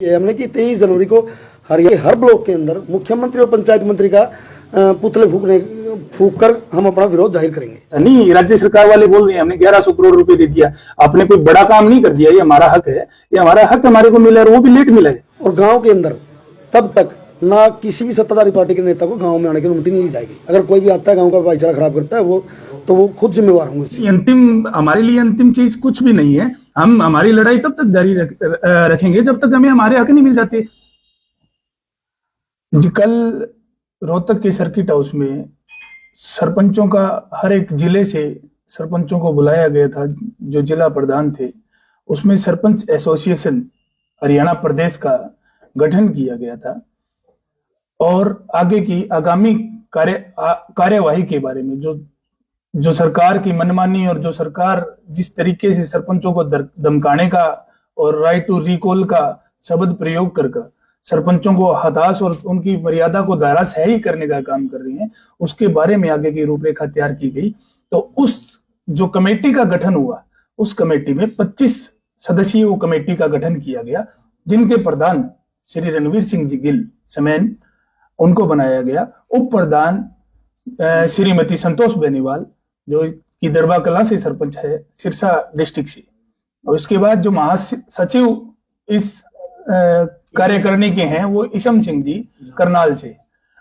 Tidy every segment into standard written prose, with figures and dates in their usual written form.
हमने कि 23 जनवरी को हर ब्लॉक के अंदर मुख्यमंत्री और पंचायत मंत्री का पुतले फूक कर हम अपना विरोध जाहिर करेंगे। नहीं, राज्य सरकार वाले बोल रहे हैं हमने 1100 करोड़ रुपए दे दिया, आपने कोई बड़ा काम नहीं कर दिया, ये हमारा हक है, ये हमारा हक हमारे को मिला है, वो भी लेट मिला है। और गांव के अंदर तब तक ना किसी भी सत्ताधारी पार्टी के नेता को गांव में आने की अनुमति नहीं दी जाएगी। अगर कोई भी आता है गांव का भाईचारा खराब करता है वो खुद जिम्मेवार होंगे। अंतिम हमारे लिए अंतिम चीज कुछ भी नहीं है। हम हमारी लड़ाई तब तक जारी रखेंगे जब तक हमें हमारे हक नहीं मिल जाते। कल रोहतक के सर्किट हाउस में सरपंचों का हर एक जिले से सरपंचों को बुलाया गया था, जो जिला प्रधान थे। उसमें सरपंच एसोसिएशन हरियाणा प्रदेश का गठन किया गया था और आगे की आगामी कार्यवाही के बारे में जो सरकार की मनमानी और जो सरकार जिस तरीके से सरपंचों को धमकाने का और राइट टू रिकॉल का शब्द प्रयोग कर सरपंचों को हताश और उनकी मर्यादा को धराशायी करने का काम कर रही हैं, उसके बारे में आगे की रूपरेखा तैयार की गई। तो उस जो कमेटी का गठन हुआ, उस कमेटी में 25 सदस्यीय वो कमेटी का गठन किया गया, जिनके प्रधान श्री रणवीर सिंह जी गिल समेन उनको बनाया गया। उप प्रधान श्रीमती संतोष बेनीवाल जो कि दरबा कला से सरपंच है, सिरसा डिस्ट्रिक्ट से। और उसके बाद जो महासचिव इस कार्यकारिणी के हैं वो ईशम सिंह जी करनाल से।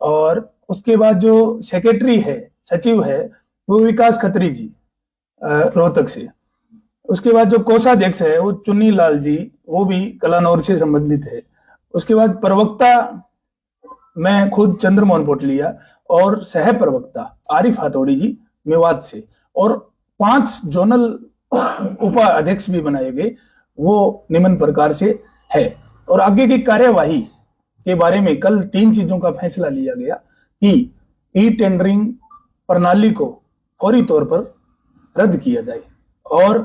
और उसके बाद जो सेक्रेटरी है, सचिव है, वो विकास खत्री जी रोहतक से। उसके बाद जो कोषाध्यक्ष है वो चुन्नी लाल जी, वो भी कलानौर से संबंधित है। उसके बाद प्रवक्ता मैं खुद चंद्रमोहन पोटलिया और सह प्रवक्ता आरिफ हाथोड़ी जी मेवात से। और 5 जोनल उपाध्यक्ष भी बनाए गए, वो निम्न प्रकार से है। और आगे की कार्यवाही के बारे में कल 3 चीजों का फैसला लिया गया कि ई टेंडरिंग प्रणाली को फौरी तौर पर रद्द किया जाए और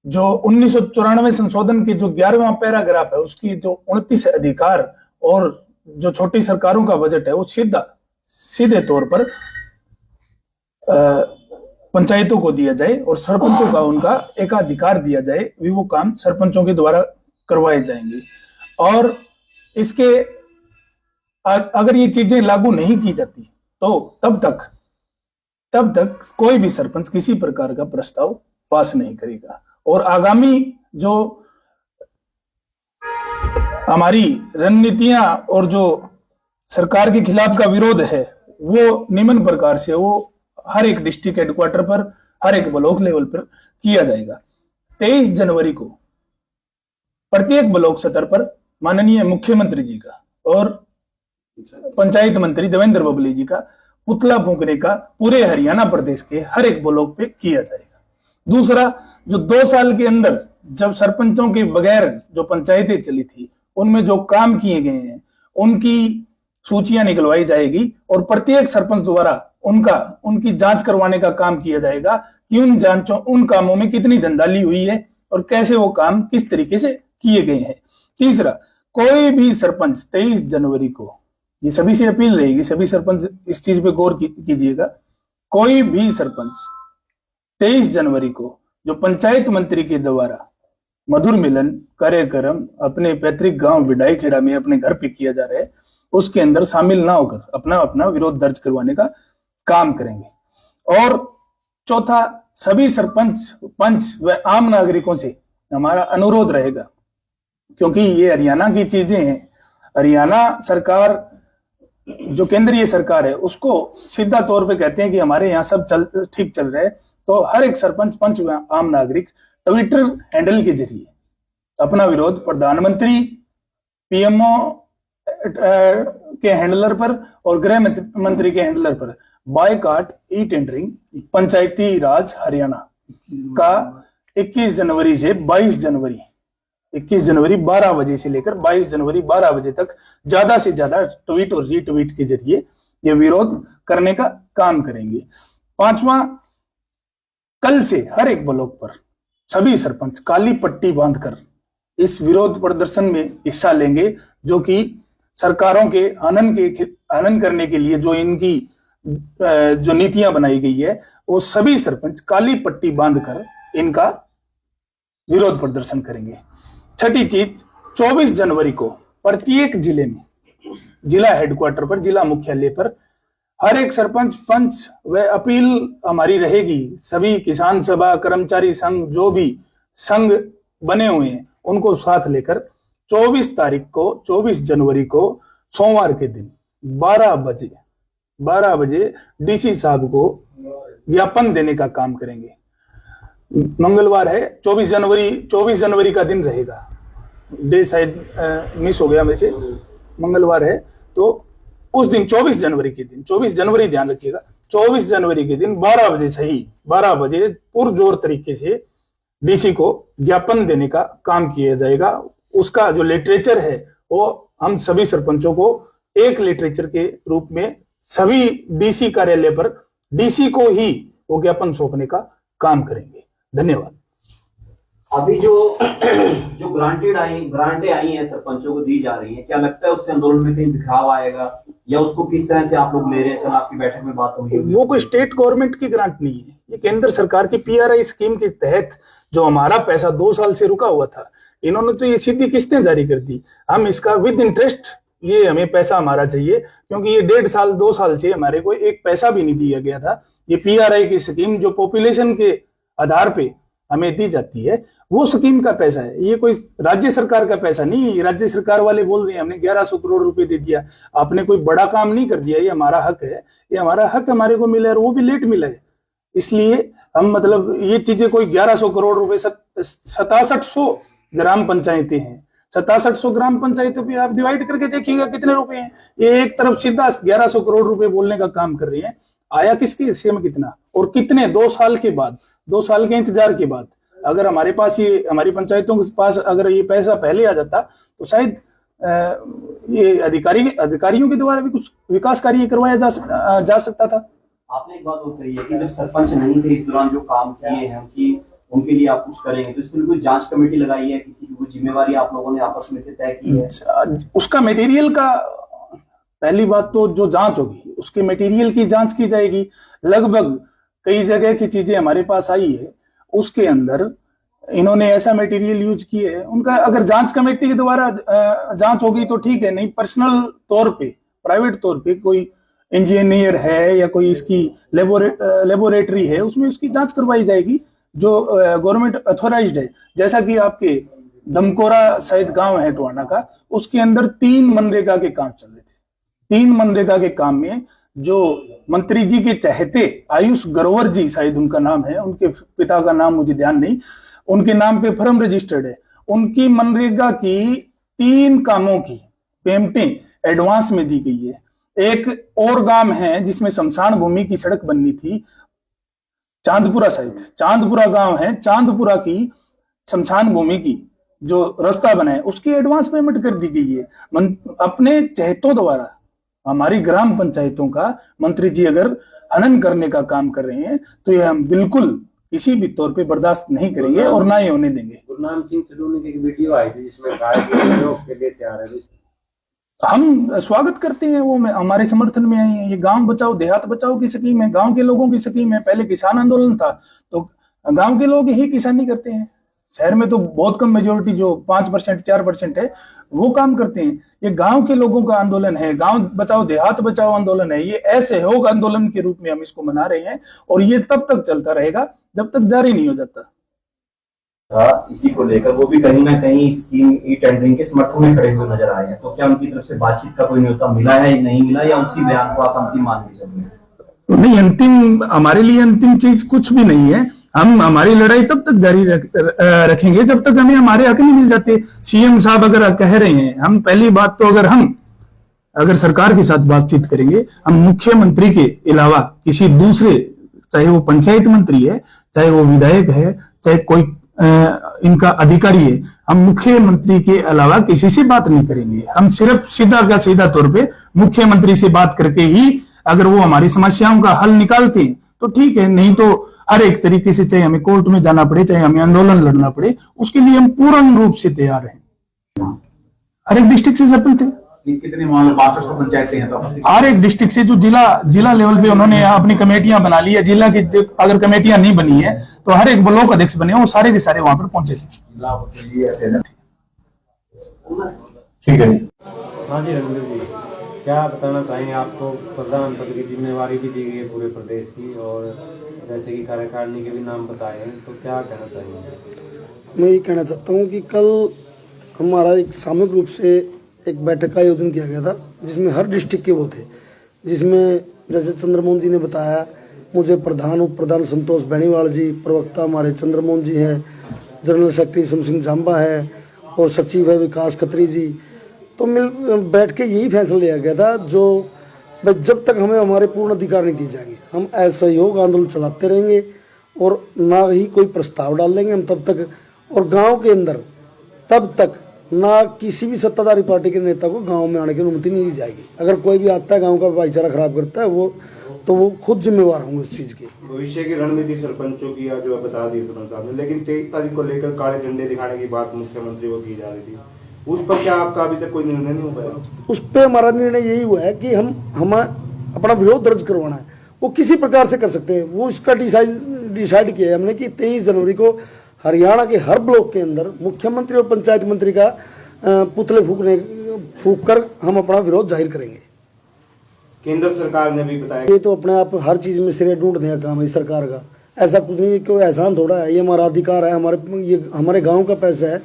जो 1994 संशोधन के जो 11वां पैराग्राफ है उसकी जो 29 अधिकार और जो छोटी सरकारों का बजट है वो सीधे तौर पर पंचायतों को दिया जाए और सरपंचों का उनका एकाधिकार दिया जाए, वो काम सरपंचों के द्वारा करवाए जाएंगे। और इसके अगर ये चीजें लागू नहीं की जाती तो तब तक कोई भी सरपंच किसी प्रकार का प्रस्ताव पास नहीं करेगा। और आगामी जो हमारी रणनीतियां और जो सरकार के खिलाफ का विरोध है वो निम्न प्रकार से वो हर एक डिस्ट्रिक्ट हेडक्वार्टर पर, हर एक ब्लॉक लेवल पर किया जाएगा। 23 जनवरी को प्रत्येक ब्लॉक स्तर पर माननीय मुख्यमंत्री जी का और पंचायत मंत्री देवेंद्र बबली जी का पुतला फूंकने का पूरे हरियाणा प्रदेश के हर एक ब्लॉक पे किया जाएगा। दूसरा, जो 2 साल के अंदर जब सरपंचों के बगैर जो पंचायतें चली थी उनमें जो काम किए गए हैं उनकी सूचियां निकलवाई जाएगी और प्रत्येक सरपंच द्वारा उनकी जांच करवाने का काम किया जाएगा कि उन कामों में कितनी धंधाली हुई है और कैसे वो काम किस तरीके से किए गए हैं। तीसरा, कोई भी सरपंच 23 जनवरी को, ये सभी से अपील रहेगी, सभी सरपंच इस चीज पे गौर कीजिएगा, कोई भी सरपंच 23 जनवरी को जो पंचायत मंत्री के द्वारा मधुर मिलन कार्यक्रम अपने पैतृक गांव विडाई खेड़ा में अपने घर पे किया जा रहा है उसके अंदर शामिल ना होकर अपना विरोध दर्ज करवाने का काम करेंगे। और चौथा, सभी सरपंच, पंच व आम नागरिकों से हमारा अनुरोध रहेगा, क्योंकि ये हरियाणा की चीजें हैं, हरियाणा सरकार जो केंद्रीय सरकार है उसको सीधा तौर पे कहते हैं कि हमारे यहाँ सब ठीक चल रहा है। तो हर एक सरपंच, पंच व आम नागरिक ट्विटर हैंडल के जरिए अपना विरोध प्रधानमंत्री, पीएमओ के हैंडलर पर और गृह मंत्री के हैंडलर पर बायकॉट ई टेंडरिंग पंचायती राज हरियाणा का 21 जनवरी से 22 जनवरी 21 जनवरी 12 बजे से लेकर 22 जनवरी 12 बजे तक ज्यादा से ज्यादा ट्वीट और रीट्वीट के जरिए ये विरोध करने का काम करेंगे। 5वां, कल से हर एक ब्लॉक पर सभी सरपंच काली पट्टी बांधकर इस विरोध प्रदर्शन में हिस्सा लेंगे, जो कि सरकारों के हनन करने के लिए जो इनकी जो नीतियां बनाई गई है वो सभी सरपंच काली पट्टी बांधकर इनका विरोध प्रदर्शन करेंगे। छठी चीज, 24 जनवरी को प्रत्येक जिले में, जिला हेडक्वार्टर पर, जिला मुख्यालय पर हर एक सरपंच, पंच व अपील हमारी रहेगी, सभी किसान सभा, कर्मचारी संघ, जो भी संघ बने हुए हैं उनको साथ लेकर 24 जनवरी को सोमवार के दिन 12 बजे डीसी साहब को ज्ञापन देने का काम करेंगे। मंगलवार है, 24 जनवरी का दिन रहेगा, डे शायद मिस हो गया मेरे से, मंगलवार है तो उस दिन 24 जनवरी के दिन, 24 जनवरी ध्यान रखिएगा, 24 जनवरी के दिन 12 बजे, सही 12 बजे पुरजोर तरीके से डीसी को ज्ञापन देने का काम किया जाएगा। उसका जो लिटरेचर है वो हम सभी सरपंचों को एक लिटरेचर के रूप में सभी डीसी कार्यालय पर डीसी को ही वो ज्ञापन सौंपने का काम करेंगे। धन्यवाद। अभी जो ग्रांटें आई हैं सरपंचों को दी जा रही हैं, क्या लगता है उससे आंदोलन में कहीं बिखराव आएगा या उसको किस तरह से आप लोग ले रहे हैं? कल आपकी बैठक में बात हुई होगी। वो कोई स्टेट गवर्नमेंट की ग्रांट नहीं है, ये केंद्र सरकार की पीआरआई स्कीम के तहत जो हमारा पैसा 2 साल से रुका हुआ था, इन्होंने तो ये सीधी किस्तें जारी कर दी। हम इसका विद इंटरेस्ट, ये हमें पैसा हमारा चाहिए, क्योंकि ये 1.5 साल 2 साल से हमारे को एक पैसा भी नहीं दिया गया था। ये पीआरआई की स्कीम जो पॉपुलेशन के आधार पे हमें दी जाती है, वो स्कीम का पैसा है, ये कोई राज्य सरकार का पैसा नहीं है। राज्य सरकार वाले बोल रहे हैं हमने 1100 करोड़ रुपए दे दिया, आपने कोई बड़ा काम नहीं कर दिया, ये हमारा हक है, ये हमारा हक हमारे को मिला है, और वो भी लेट मिला है। इसलिए हम मतलब ये चीजें कोई 1100 करोड़ रुपए, 6700 ग्राम पंचायतें हैं, 6700 ग्राम पंचायतों पे आप डिवाइड करके देखिएगा कितने रुपए हैं। ये एक तरफ सीधा 1100 करोड़ रुपए बोलने का काम कर रहे हैं, आया किसके हिस्से में कितना, और कितने 2 साल के बाद, 2 साल के इंतजार के बाद अगर हमारे पास ये, हमारी पंचायतों के पास अगर ये पैसा पहले आ जाता तो शायद ये अधिकारियों के द्वारा भी कुछ विकास कार्य करवाया जा सकता था। आपने एक बात और कही है कि जब सरपंच नहीं थे इस दौरान जो काम किए हैं उनके लिए आप कुछ करेंगे, तो इसमें कोई जांच कमेटी लगाई है, किसी की कोई जिम्मेवारी आप लोगों ने आपस में से तय की है? उसका मटेरियल का, पहली बात तो जो जांच होगी उसके मटेरियल की जांच की जाएगी। लगभग कई जगह की चीजें हमारे पास आई है, उसके अंदर इन्होंने ऐसा मटेरियल यूज किए है, उनका अगर जांच कमेटी के द्वारा जांच होगी तो ठीक है, नहीं पर्सनल तौर पे, प्राइवेट तौर पे कोई इंजीनियर है या कोई इसकी लेबोरेटरी है, उसमें उसकी जांच करवाई जाएगी जो गवर्नमेंट अथॉराइज्ड है। जैसा कि आपके दमकोरा शायद गांव है टोहाना का, उसके अंदर 3 मनरेगा के काम चल रहे थे। 3 मनरेगा के काम में जो मंत्री जी के चहेते आयुष ग्रोवर जी, शायद उनका नाम है, उनके पिता का नाम मुझे ध्यान नहीं, उनके नाम पे फर्म रजिस्टर्ड है, उनकी मनरेगा की 3 कामों की पेमेंटें एडवांस में दी गई है। एक और गांव है जिसमें शमशान भूमि की सड़क बननी थी, चांदपुरा, शायद चांदपुरा गांव है, चांदपुरा की शमशान भूमि की जो रास्ता बना है उसकी एडवांस पेमेंट कर दी गई है। अपने चहेतों द्वारा हमारी ग्राम पंचायतों का मंत्री जी अगर हनन करने का काम कर रहे हैं तो ये हम बिल्कुल किसी भी तौर पे बर्दाश्त नहीं करेंगे और ना ही होने देंगे। गुरनाम सिंह सैलूनी की एक वीडियो आई थी जिसमें कहा कि सहयोग के लिए तैयार है, हम स्वागत करते हैं, वो हमारे समर्थन में आई है। ये गांव बचाओ देहात बचाओ की स्कीम है, गांव के लोगों की स्कीम है। पहले किसान आंदोलन था तो गांव के लोग ही किसानी करते हैं, शहर में तो बहुत कम मेजोरिटी जो 5% 4% है वो काम करते हैं। ये गांव के लोगों का आंदोलन है, गांव बचाओ देहात बचाओ आंदोलन है, ये असहयोग आंदोलन के रूप में हम इसको मना रहे हैं और ये तब तक चलता रहेगा जब तक जारी नहीं हो जाता। इसी को लेकर वो भी कहीं ना कहीं स्कीम ई टेंडरिंग के समर्थन में खड़े हुए नजर आए हैं, तो क्या उनकी तरफ से बातचीत का कोई न्योता मिला है या नहीं मिला, या उसी बयान को आप अंतिम मान के चल रहे हैं? नहीं, अंतिम हमारे लिए अंतिम चीज कुछ भी नहीं है। हम हमारी लड़ाई तब तक जारी रखेंगे जब तक हमें हमारे हक नहीं मिल जाते। सीएम साहब अगर कह रहे हैं, हम पहली बात तो अगर सरकार के साथ बातचीत करेंगे, हम मुख्यमंत्री के अलावा किसी दूसरे, चाहे वो पंचायत मंत्री है, चाहे वो विधायक है, चाहे कोई इनका अधिकारी है, हम मुख्यमंत्री के अलावा किसी से बात नहीं करेंगे। हम सिर्फ सीधा का सीधा तौर पे मुख्यमंत्री से बात करके ही अगर वो हमारी समस्याओं का हल निकालते हैं तो ठीक है, नहीं तो हर एक तरीके से, चाहे हमें कोर्ट में जाना पड़े, चाहे हमें आंदोलन लड़ना पड़े, उसके लिए हम पूर्ण रूप से तैयार हैं। हर एक डिस्ट्रिक्ट से सफल थे। कितने 6200 पंचायतें हैं? तो हर एक डिस्ट्रिक्ट से जो जिला लेवल पे उन्होंने अपनी कमेटियां बना ली है, जिला की अगर कमेटियां नहीं बनी है तो हर एक ब्लॉक अध्यक्ष बने, वो सारे के सारे वहां पर पहुंचे थे। ठीक है जी। हाँ जी रघुवीर जी, क्या बताना चाहेंगे? आपको प्रधान पद की जिम्मेवारी भी दी गई है पूरे प्रदेश की, और जैसे कि कार्यकारिणी के भी नाम बताए हैं, तो क्या कहना चाहेंगे? मैं ये कहना चाहता हूँ कि कल हमारा एक सामूहिक रूप से एक बैठक का आयोजन किया गया था, जिसमें हर डिस्ट्रिक्ट के वो थे, जिसमें जैसे चंद्रमोहन जी ने बताया, मुझे प्रधान उप प्रधान संतोष बेनीवाल जी, प्रवक्ता हमारे चंद्रमोहन जी हैं, जनरल सेक्रेटरी शमसिंह जाम्बा है, और सचिव है विकास खत्री जी। तो मिल बैठ के यही फैसला लिया गया था, जो भाई जब तक हमें हमारे पूर्ण अधिकार नहीं दिए जाएंगे, हम असहयोग आंदोलन चलाते रहेंगे और ना ही कोई प्रस्ताव डालेंगे हम तब तक, और गांव के अंदर तब तक ना किसी भी सत्ताधारी पार्टी के नेता को गांव में आने की अनुमति नहीं दी जाएगी। अगर कोई भी आता है गांव का भाईचारा खराब करता है वो खुद जिम्मेवार होंगे उस चीज़ के। भविष्य की रणनीति सरपंचों की जो है बता दी तुरंत आपने, लेकिन 23 तारीख को लेकर काले झंडे दिखाने की बात मुख्यमंत्री को की जा रही थी, उस पर क्या आपका अभी तक कोई निर्णय नहीं हो पाया? उस पर हमारा निर्णय यही हुआ है कि हम अपना विरोध दर्ज करवाना है, वो किसी प्रकार से कर सकते हैं। वो इसका डिसाइड किया है हमने कि 23 जनवरी को हरियाणा के हर ब्लॉक के अंदर मुख्यमंत्री और पंचायत मंत्री का पुतले फूंक कर हम अपना विरोध जाहिर करेंगे। केंद्र सरकार ने भी बताया ये तो अपने आप हर चीज़ में सिरे ढूंढने का काम है सरकार का, ऐसा कुछ नहीं है, कोई एहसान थोड़ा है, ये हमारा अधिकार है, ये हमारे गांव का पैसा है।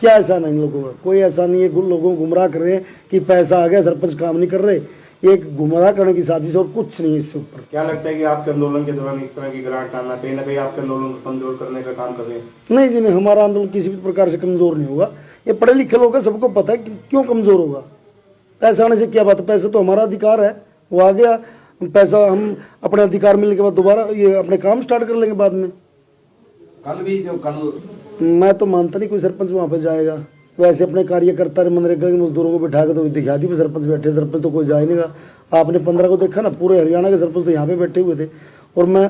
क्या एहसान है इन लोगों का? कोई ऐसा नहीं है। लोगों को गुमराह कर रहे हैं कि पैसा आ गया, सरपंच काम नहीं कर रहे, ये एक गुमराह करने की साजिश और कुछ नहीं है इससे ऊपर। क्या लगता है कि आपके आंदोलन के दौरान इस तरह की ग्रांट आना कहीं ना कहीं आपके आंदोलन को कमजोर करने का काम कर रहे हैं? नहीं जी नहीं, हमारा आंदोलन किसी भी प्रकार से कमजोर नहीं होगा। ये पढ़े लिखे लोग हैं, सबको पता है कि क्यों कमजोर होगा। पैसा आने से क्या बात है, पैसा तो हमारा अधिकार है, वो आ गया पैसा, हम अपने अधिकार मिलने के बाद दोबारा ये अपने काम स्टार्ट कर लेंगे बाद में। मैं तो मानता नहीं कोई सरपंच वहाँ पे जाएगा। वैसे अपने कार्यकर्ता मनरेगा के मजदूरों को बिठा के तो दिखा दी सरपंच बैठे, सरपंच तो कोई जा ही नहीं गा। आपने 15 को देखा ना, पूरे हरियाणा के सरपंच तो यहाँ पे बैठे हुए थे। और मैं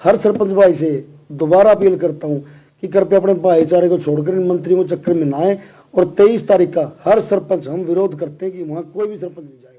हर सरपंच भाई से दोबारा अपील करता हूँ कि कृपया अपने भाईचारे को छोड़कर इन मंत्रियों को चक्कर में ना आए, और 23 तारीख का हर सरपंच हम विरोध करते हैं कि वहाँ कोई भी सरपंच नहीं जाएगा।